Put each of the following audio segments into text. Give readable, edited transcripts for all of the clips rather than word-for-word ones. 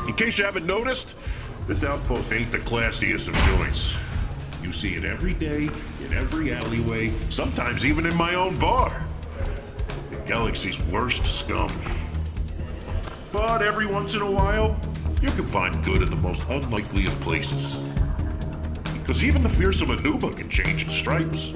In case you haven't noticed, this outpost ain't the classiest of joints. You see it every day, in every alleyway, sometimes even in my own bar. The galaxy's worst scum. But every once in a while, you can find good in the most unlikely of places. Because even the fearsome Anuba can change in stripes.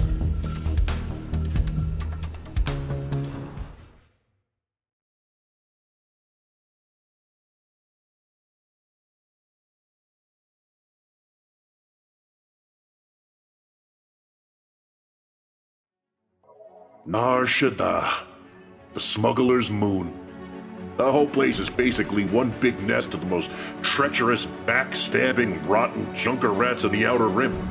Nar Shaddaa, the smuggler's moon. The whole place is basically one big nest of the most treacherous, backstabbing, rotten junker rats of the Outer Rim.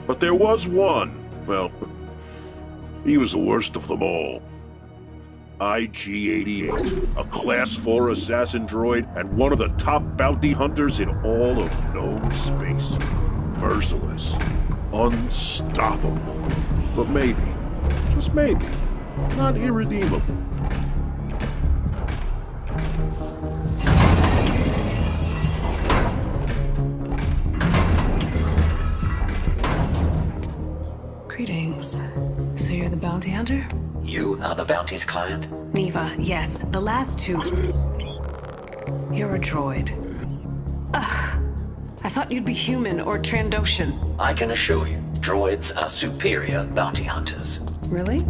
But there was one. Well, he was the worst of them all. IG-88, a Class 4 assassin droid and one of the top bounty hunters in all of known space. Merciless. Unstoppable. But maybe, just maybe, not irredeemable. Greetings. So you're the bounty hunter? You are the bounty's client? Neva, yes. The last two. You're a droid. Ugh. I thought you'd be human or Trandoshan. I can assure you, droids are superior bounty hunters. Really?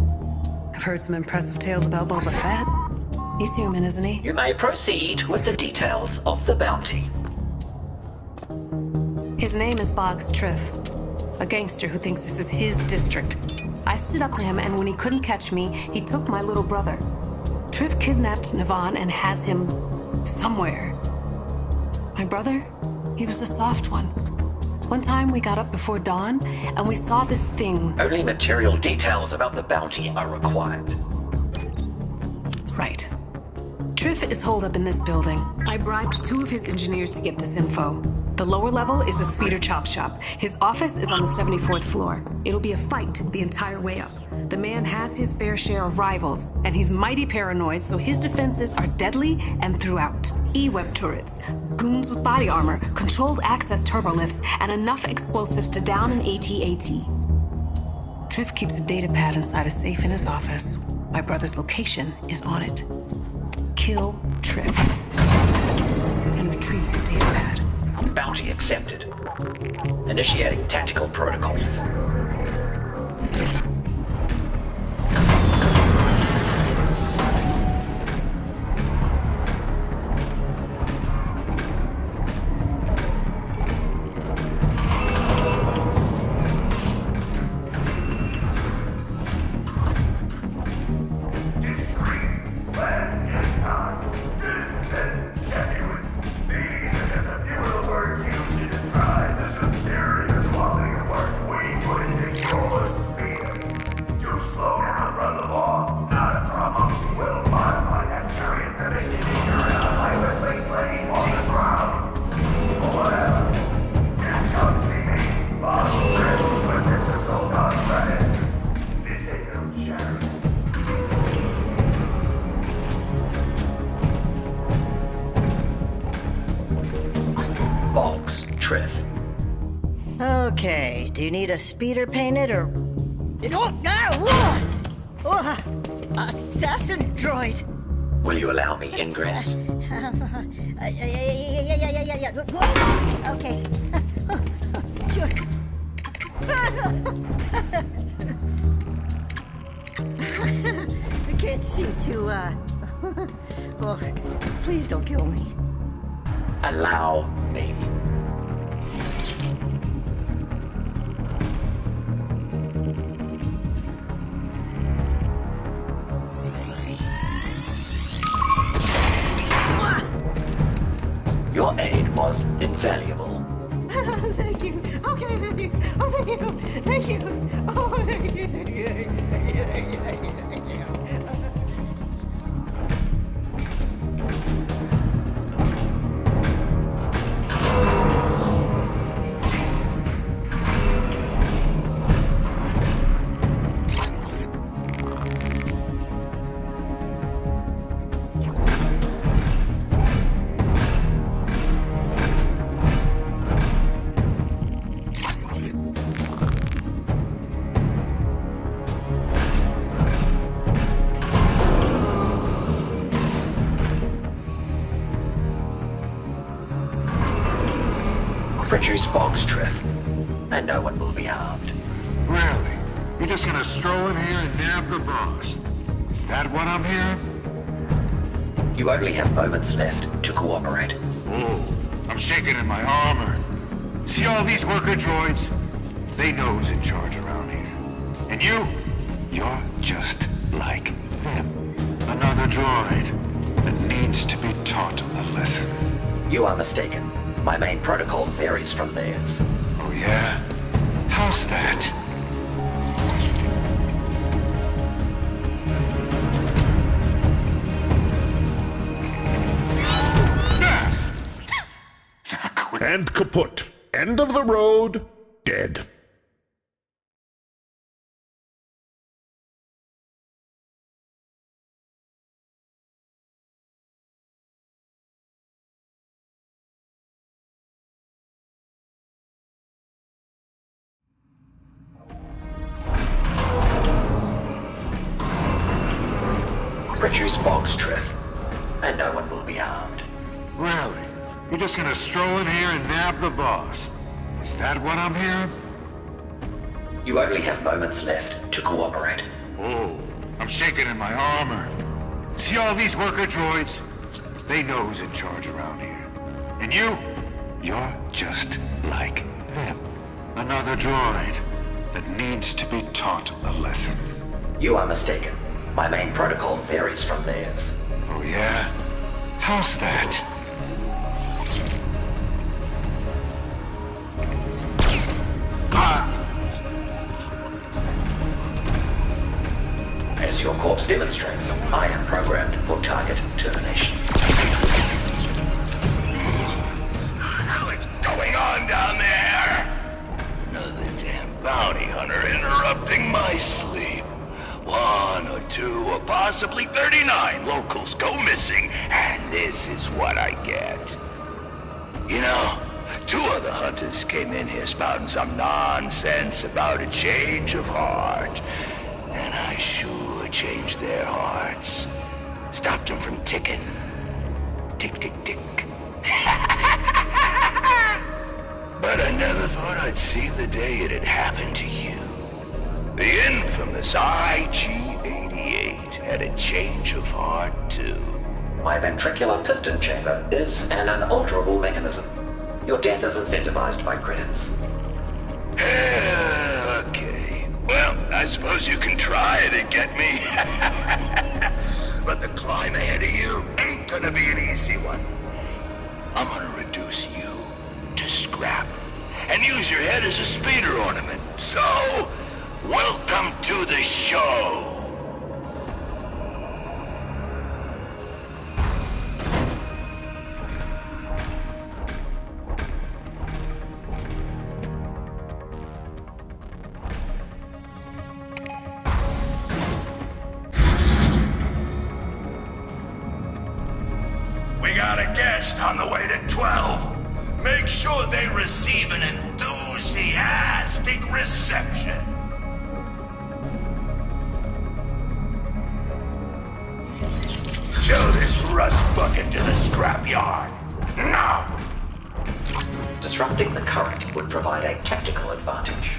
I've heard some impressive tales about Boba Fett. He's human, isn't he? You may proceed with the details of the bounty. His name is Boggs Triff, a gangster who thinks this is his district. I stood up to him, and when he couldn't catch me, he took my little brother. Triff kidnapped Navan and has him somewhere. My brother? He was a soft one. One time we got up before dawn, and we saw this thing. Only material details about the bounty are required. Right. Triff is holed up in this building. I bribed 2 of his engineers to get this info. The lower level is a speeder chop shop. His office is on the 74th floor. It'll be a fight the entire way up. The man has his fair share of rivals, and he's mighty paranoid, so his defenses are deadly and throughout. E-web turrets, goons with body armor, controlled access turbolifts, and enough explosives to down an AT-AT. Triff keeps a data pad inside a safe in his office. My brother's location is on it. Kill Triff. And retrieve the data pad. Bounty accepted. Initiating tactical protocols. Boggs Triff. Okay, do you need a speeder painted or... Oh, no! Assassin droid! Will you allow me ingress? Yeah. Okay. Sure. I can't seem to, well, please don't kill me. Allow me. Your aid was invaluable. Thank you. Okay, thank you. Oh, thank you. Thank you. Oh, thank you. Thank you. Thank you. Produce Bogstriff, and no one will be harmed. Really? You're just gonna stroll in here and nab the boss? Is that what I'm hearing? You only have moments left to cooperate. Oh, I'm shaking in my armor. See all these worker droids? They know who's in charge around here. And you're just like them. Another droid that needs to be taught a lesson. You are mistaken. My main protocol varies from theirs. Oh yeah? How's that? And kaput. End of the road. Dead. Produce Bogstriff, and no one will be harmed. Really? You're just gonna stroll in here and nab the boss? Is that what I'm hearing? You only have moments left to cooperate. Oh, I'm shaking in my armor. See all these worker droids? They know who's in charge around here. And you're just like them. Another droid that needs to be taught a lesson. You are mistaken. My main protocol varies from theirs. Oh yeah? How's that? As your corpse demonstrates, I am programmed for target termination. What's going on down there? Another damn bounty hunter interrupting my sleep. 1 or 2 or possibly 39 locals go missing, and this is what I get. You know, 2 other hunters came in here spouting some nonsense about a change of heart. And I sure changed their hearts. Stopped them from ticking. Tick, tick, tick. But I never thought I'd see the day it had happened to you. The infamous IG-88 had a change of heart, too. My ventricular piston chamber is an unalterable mechanism. Your death is incentivized by credits. Okay. Well, I suppose you can try to get me. But the climb ahead of you ain't gonna be an easy one. I'm gonna reduce you to scrap and use your head as a speeder ornament. So, welcome to the show. We got a guest on the way to 12. Make sure they receive an enthusiastic reception. Show book it to the scrapyard. Now! Disrupting the current would provide a tactical advantage.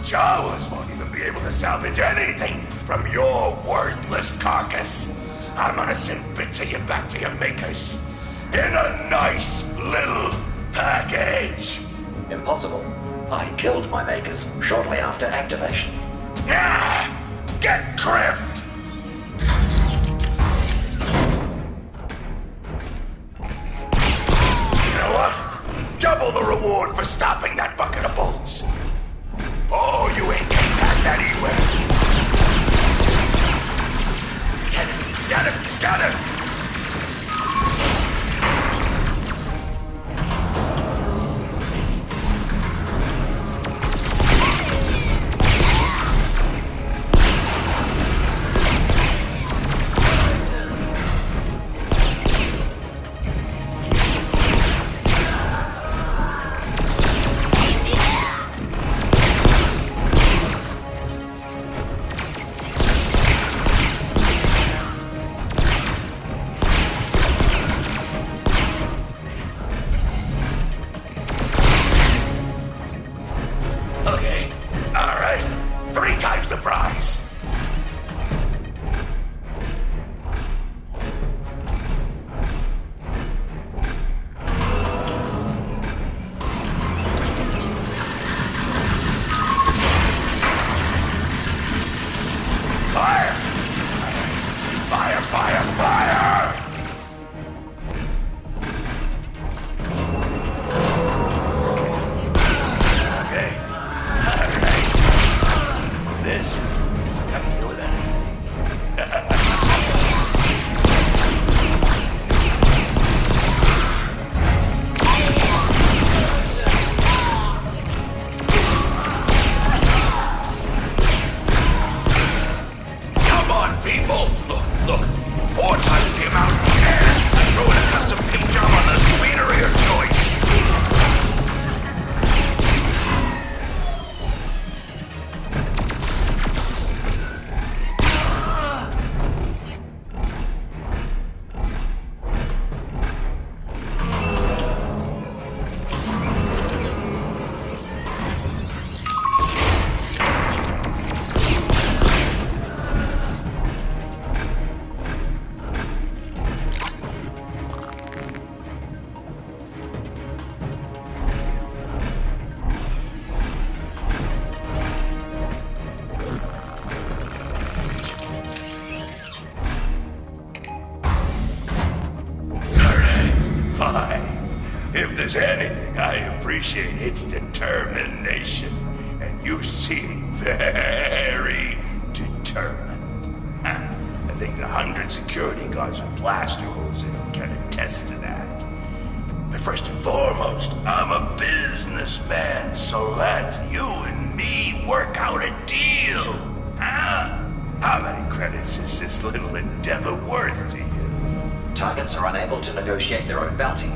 Jawas won't even be able to salvage anything from your worthless carcass. I'm gonna send bits of you back to your makers. In a nice little package. Impossible. I killed my makers shortly after activation. Ah! Get Crift! You know what? Double the reward for stopping that bucket of bolts. Oh, you ain't getting past that anywhere. Get him! Get him! If there's anything I appreciate, it's determination. And you seem very determined. I think the 100 security guards with blaster holes in them can attest to that. But first and foremost, I'm a businessman, so let's you and me work out a deal. Huh? How many credits is this little endeavor worth to you? Targets are unable to negotiate their own bounty.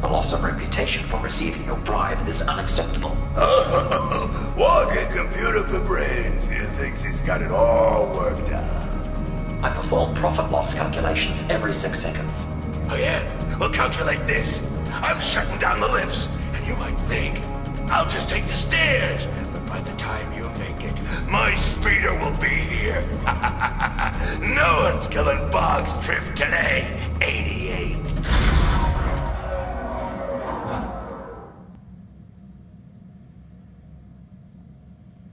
The loss of reputation for receiving your bribe is unacceptable. Oh, walking computer for brains. He thinks he's got it all worked out. I perform profit-loss calculations every 6 seconds. Oh yeah? Well, calculate this. I'm shutting down the lifts, and you might think I'll just take the stairs. But by the time you make it, my speeder will be here. No one's killing Boggs Drift today. 88.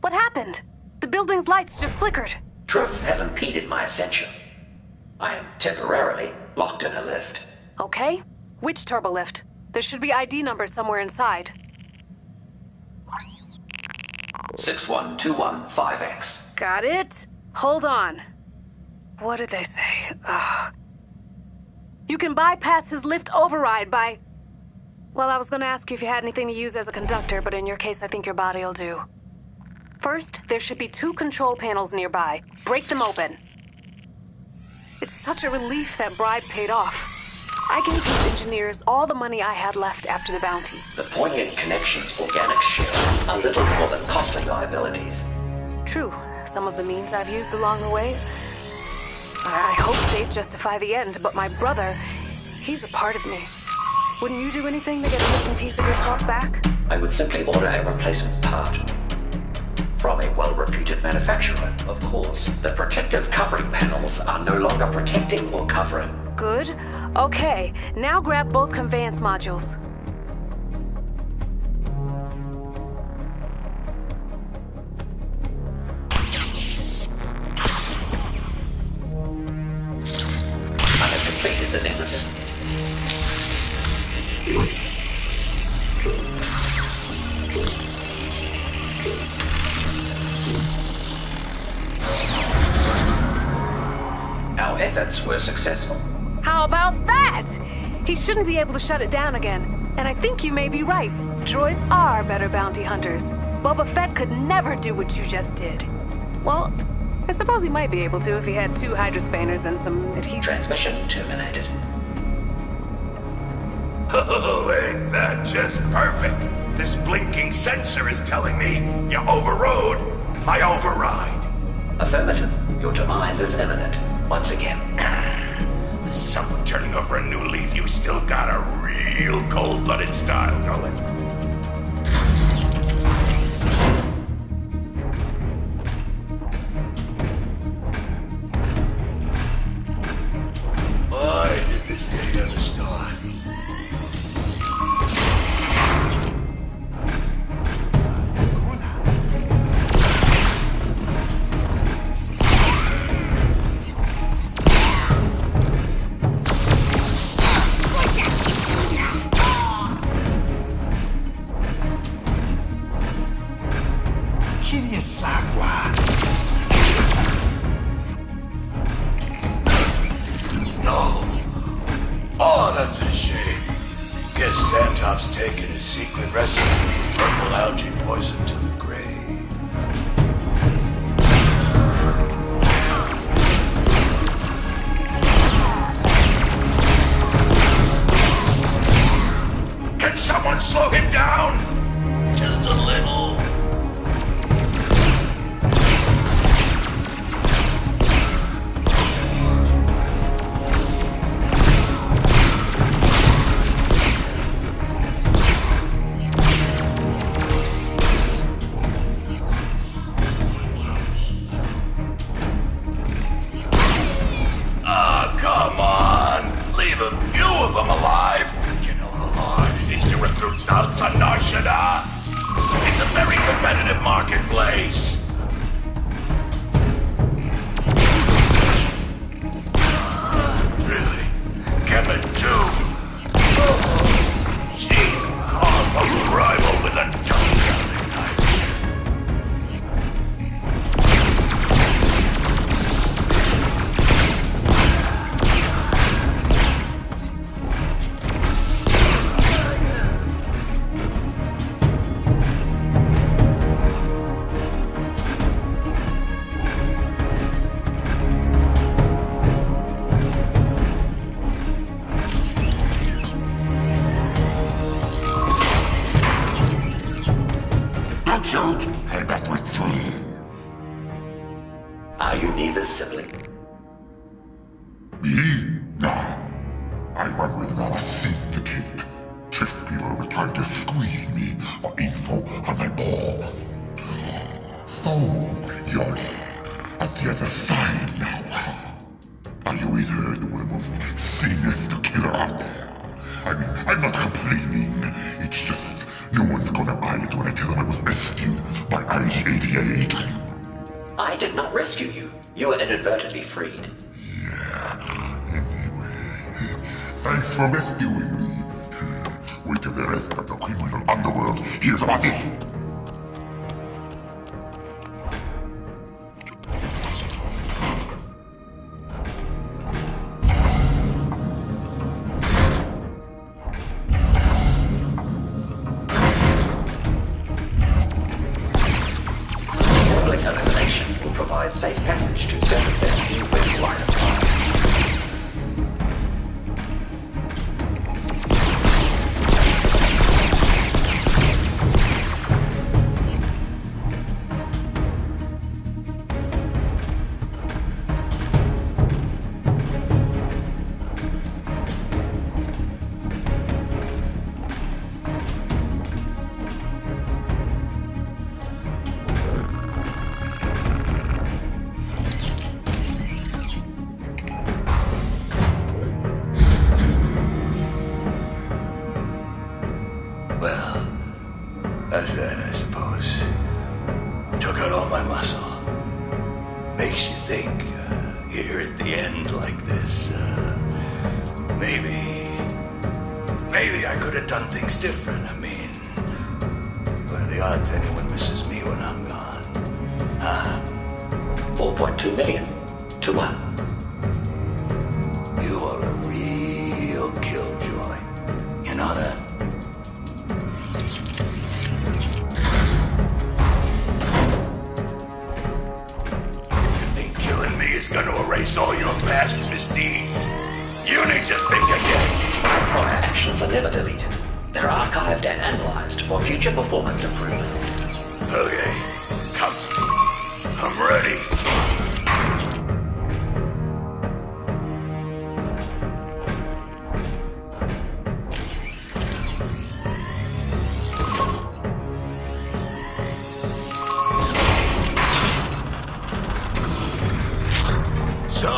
What happened? The building's lights just flickered. Truth has impeded my ascension. I am temporarily locked in a lift. Okay. Which turbolift? There should be ID numbers somewhere inside. 61215X. Got it? Hold on. What did they say? Ugh. You can bypass his lift override by... Well, I was gonna ask you if you had anything to use as a conductor, but in your case, I think your body'll do. First, there should be 2 control panels nearby. Break them open. It's such a relief that bribe paid off. I gave these engineers all the money I had left after the bounty. The poignant connections organics share are little more than costly liabilities. True. Some of the means I've used along the way, I hope they justify the end, but my brother, he's a part of me. Wouldn't you do anything to get a missing piece of yourself back? I would simply order a replacement part. From a a well-reputed manufacturer, of course. The protective covering panels are no longer protecting or covering. Good. Okay, now grab both conveyance modules. I have completed the necessary. Our efforts were successful. How about that? He shouldn't be able to shut it down again. And I think you may be right. Droids are better bounty hunters. Boba Fett could never do what you just did. Well, I suppose he might be able to if he had 2 hydrospanners and some adhesive. Transmission terminated. Oh, ain't that just perfect? This blinking sensor is telling me you overrode my override. Affirmative. Your demise is imminent. Once again. There's some turning over a new leaf. You still got a real cold-blooded style going. Why did this day ever start? No. Oh, that's a shame. Guess Santop's taken his secret recipe, purple algae poison to the grave. Can someone slow him down? Just a little. Come on! Leave a few of them alive! You know how hard it is to recruit thugs on Nar Shaddaa? It's a very competitive marketplace! Really? Kemet too? She called a rival with a tongue-gathering knife. I met with Triff. Are you Neva's sibling? Me? No. I work with another syndicate. Triff people were trying to squeeze me for info on my boss. So, you're at the other side now, huh? Are you always heard the word of sinister killer out there? I mean, I'm not complaining. It's just no one's gonna buy it when I tell them I was rescued by IG-88. I did not rescue you. You were inadvertently freed. Yeah, anyway. Thanks for rescuing me. Wait till the rest of the criminal underworld hears about this. Elimination will provide safe passage to circumvent the wind line of fire. muscle. Makes you think, here at the end like this, maybe I could have done things different. I mean, what are the odds anyone misses me when I'm gone? Huh? 4.2 million to 1. You are a real killjoy. You know that? If you think killing me is gonna erase all your past misdeeds, you need to think again. Prior actions are never deleted. They're archived and analyzed for future performance improvement. Okay, come. I'm ready. So,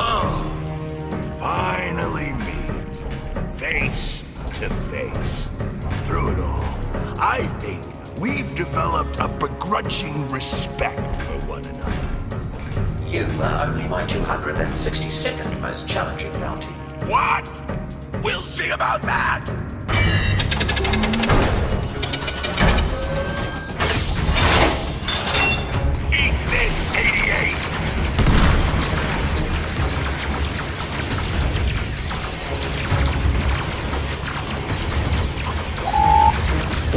finally meet face to face. Through it all, I think we've developed a begrudging respect for one another. You are only my 262nd most challenging bounty. What? We'll see about that! Eat this, 88!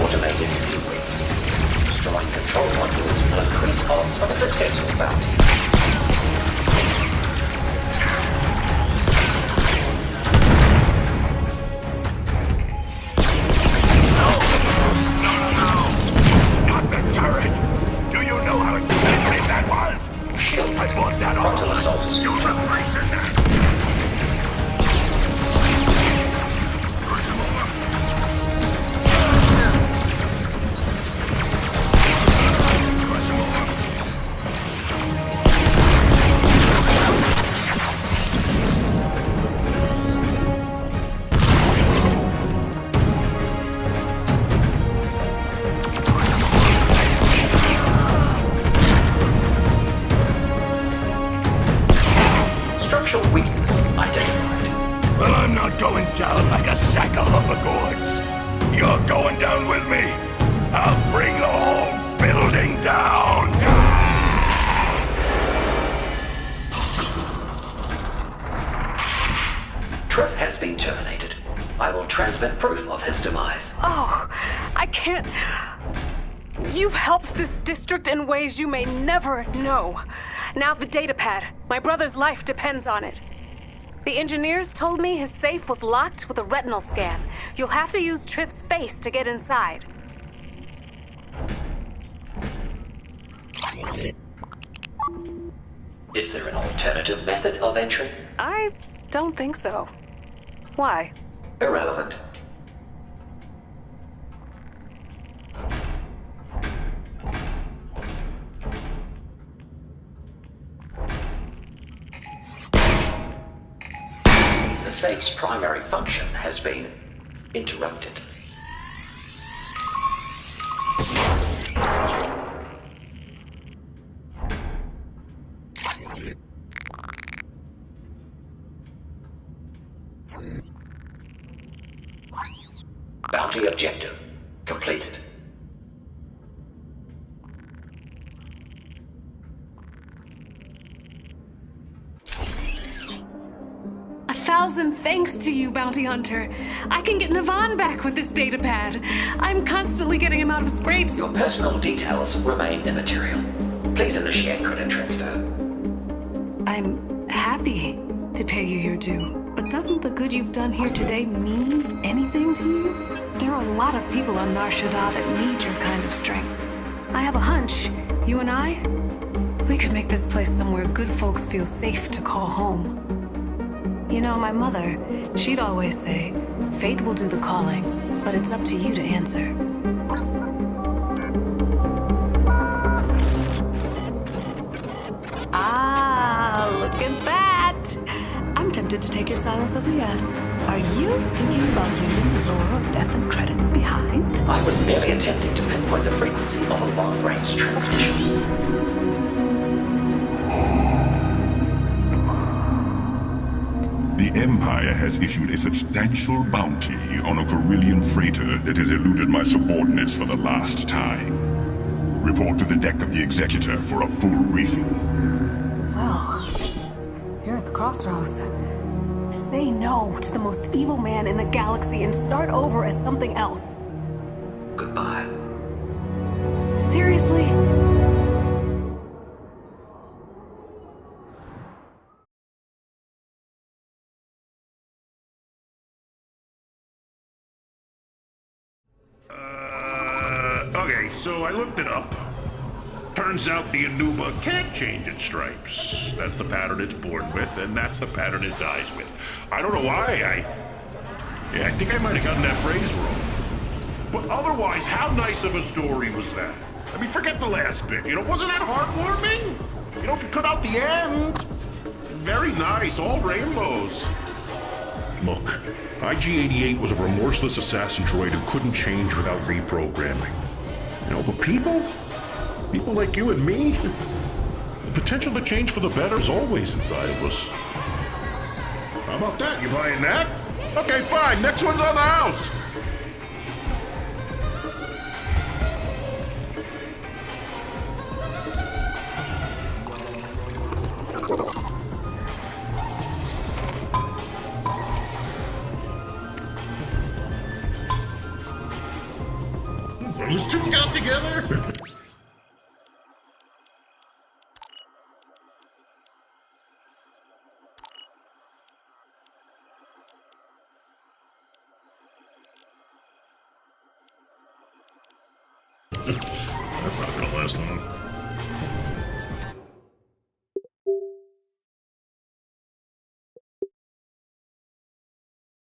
Automated new wings. Destroying control modules will increase odds of a successful bounty. Not the turret! Do you know how expensive that was? Shield. I bought that off. Frontal assault. You're replacing that! Structural weakness identified. Well, I'm not going down like a sack of hoverboards. You're going down with me. I'll bring the whole building down. Trip has been terminated. I will transmit proof of his demise. Oh, I can't. You've helped this district in ways you may never know. Now the datapad. My brother's life depends on it. The engineers told me his safe was locked with a retinal scan. You'll have to use Tripp's face to get inside. Is there an alternative method of entry? I don't think so. Why? Irrelevant. The safe's primary function has been interrupted. Bounty objective completed. A thousand thanks to you, Bounty Hunter. I can get Navan back with this datapad. I'm constantly getting him out of scrapes. Your personal details remain immaterial. Please initiate credit transfer. I'm happy to pay you your due. But doesn't the good you've done here today mean anything to you? There are a lot of people on Nar Shaddaa that need your kind of strength. I have a hunch. You and I? We could make this place somewhere good folks feel safe to call home. You know, my mother, she'd always say, fate will do the calling, but it's up to you to answer. Ah, look at that! I'm tempted to take your silence as a yes. Are you thinking about leaving the lore of death and credits behind? I was merely attempting to pinpoint the frequency of a long-range transmission. has issued a substantial bounty on a Carillion freighter that has eluded my subordinates for the last time. Report to the deck of the Executor for a full briefing. Well, you're at the crossroads. Say no to the most evil man in the galaxy and start over as something else. Goodbye. Seriously? Okay, so I looked it up. Turns out the Anuba can't change its stripes. That's the pattern it's born with, and that's the pattern it dies with. I don't know why. I think I might have gotten that phrase wrong. But otherwise, how nice of a story was that? I mean, forget the last bit. Wasn't that heartwarming? If you cut out the end. Very nice, all rainbows. Look, IG-88 was a remorseless assassin droid who couldn't change without reprogramming. But people like you and me, the potential to change for the better is always inside of us. How about that? You buying that? Okay, fine. Next one's on the house. Those two got together? That's not gonna last long.